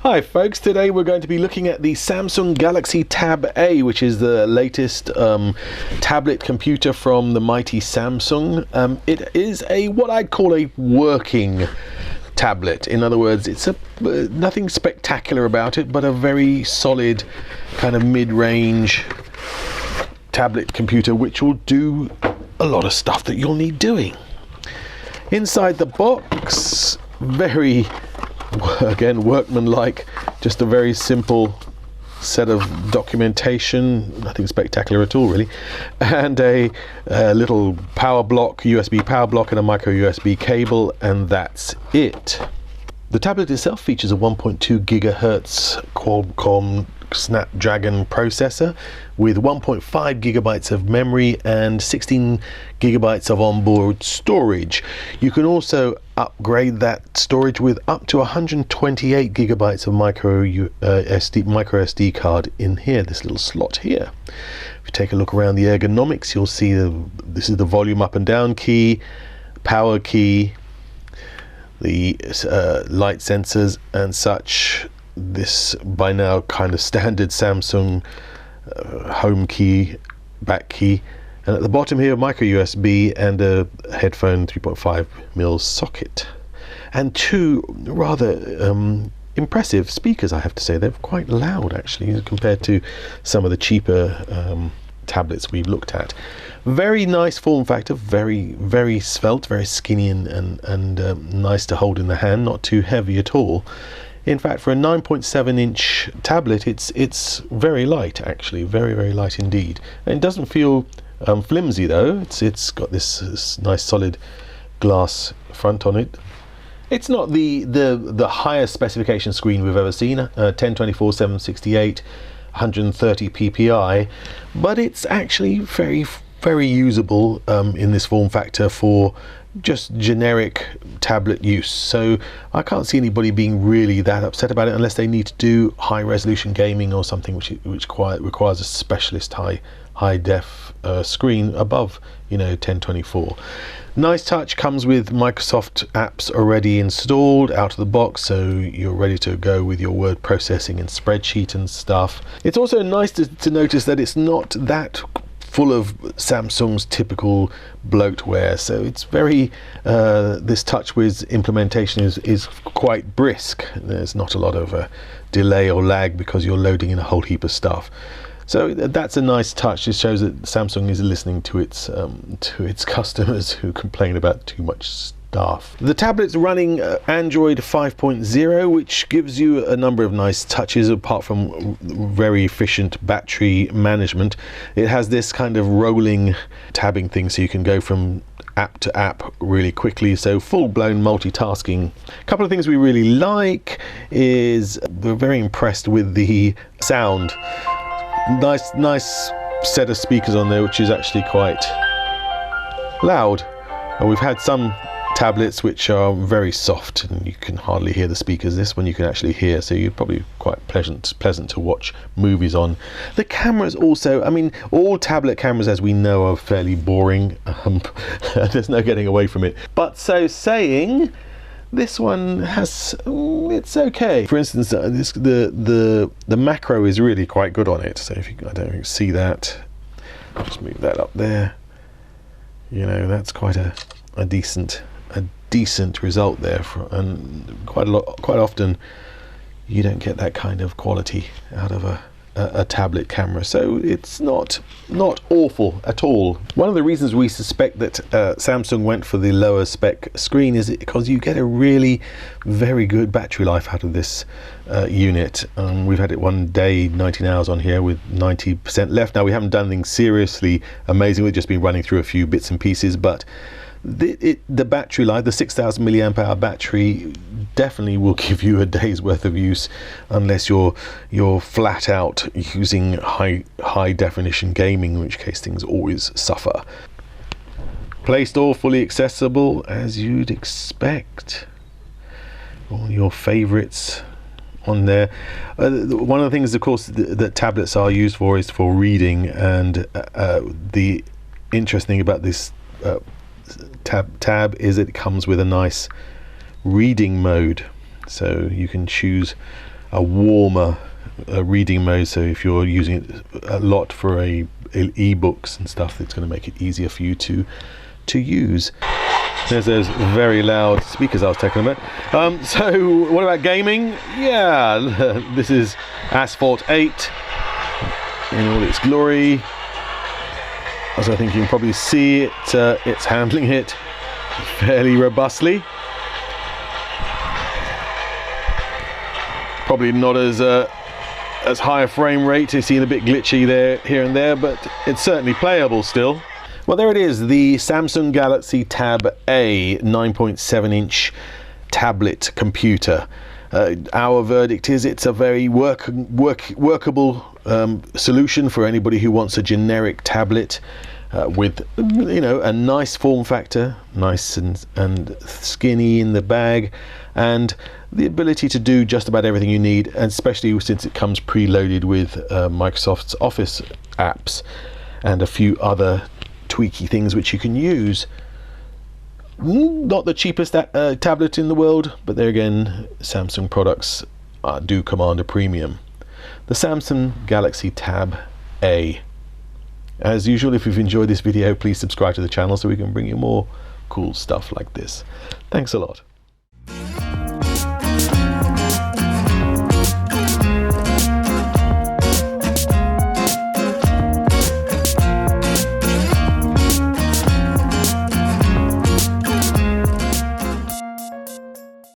Hi folks, today we're going to be looking at the Samsung Galaxy Tab A, which is the latest tablet computer from the mighty Samsung. It is what I'd call a working tablet. In other words, it's nothing spectacular about it, but a very solid kind of mid-range tablet computer which will do a lot of stuff that you'll need doing. Inside the box, very again workmanlike, just a very simple set of documentation, nothing spectacular at all really, and a little power block, USB power block, and a micro USB cable, and that's it. The tablet itself features a 1.2 gigahertz Qualcomm Snapdragon processor with 1.5 gigabytes of memory and 16 gigabytes of onboard storage. You can also upgrade that storage with up to 128 gigabytes of micro SD card in here, this little slot here. If you take a look around the ergonomics, you'll see this is the volume up and down key, power key, the light sensors and such. This by now kind of standard Samsung home key, back key, and at the bottom here micro USB and a headphone 3.5mm socket, and two rather impressive speakers. I have to say they're quite loud actually compared to some of the cheaper tablets we've looked at. Very nice form factor, very svelte, very skinny and nice to hold in the hand, not too heavy at all. In fact, for a 9.7 inch tablet, it's very light actually, very light indeed. And it doesn't feel flimsy though. It's got this nice solid glass front on it. It's not the highest specification screen we've ever seen, 1024 768 130 ppi, but it's actually very usable in this form factor for just generic tablet use. So I can't see anybody being really that upset about it unless they need to do high resolution gaming or something which requires a specialist high def screen above 1024. Nice touch, comes with Microsoft apps already installed out of the box, so you're ready to go with your word processing and spreadsheet and stuff. It's also nice to notice that it's not that full of Samsung's typical bloatware, so it's very this TouchWiz implementation is quite brisk. There's not a lot of delay or lag because you're loading in a whole heap of stuff. So that's a nice touch. It shows that Samsung is listening to its customers who complain about too much stuff. The tablet's running Android 5.0, which gives you a number of nice touches apart from very efficient battery management. It has this kind of rolling tabbing thing, so you can go from app to app really quickly, so full-blown multitasking. A couple of things we really like is we're very impressed with the sound. Nice set of speakers on there, which is actually quite loud. And we've had some tablets which are very soft and you can hardly hear the speakers. This one you can actually hear, so you're probably quite pleasant to watch movies on. The cameras also, I mean, all tablet cameras as we know are fairly boring. There's no getting away from it, but so saying, this one has, it's okay. For instance, the macro is really quite good on it. So if you, I don't know if you see that, I'll just move that up there. That's quite a decent result there, and quite often you don't get that kind of quality out of a tablet camera, so it's not awful at all. One of the reasons we suspect that Samsung went for the lower spec screen is because you get a really very good battery life out of this unit. We've had it 1 day, 19 hours on here with 90% left. Now we haven't done anything seriously amazing, we've just been running through a few bits and pieces, but the battery life, the 6,000 milliamp hour battery, definitely will give you a day's worth of use, unless you're flat out using high definition gaming, in which case things always suffer. Play Store fully accessible as you'd expect. All your favorites on there. One of the things, of course, that tablets are used for is for reading, and the interesting thing about this tab is it comes with a nice reading mode, so you can choose warmer reading mode, so if you're using it a lot for e-books and stuff, it's going to make it easier for you to use. There's those very loud speakers I was talking about. So what about gaming? Yeah, this is Asphalt 8 in all its glory. As I think you can probably see it, it's handling it fairly robustly. Probably not as high a frame rate. It's seen a bit glitchy there, here and there, but it's certainly playable still. Well, there it is, the Samsung Galaxy Tab A 9.7-inch tablet computer. Our verdict is it's a very workable solution for anybody who wants a generic tablet with, you know, a nice form factor, nice and skinny in the bag, and the ability to do just about everything you need, and especially since it comes preloaded with Microsoft's Office apps and a few other tweaky things which you can use. Not the cheapest tablet in the world, but there again, Samsung products do command a premium. The Samsung Galaxy Tab A. As usual, if you've enjoyed this video, please subscribe to the channel so we can bring you more cool stuff like this. Thanks a lot.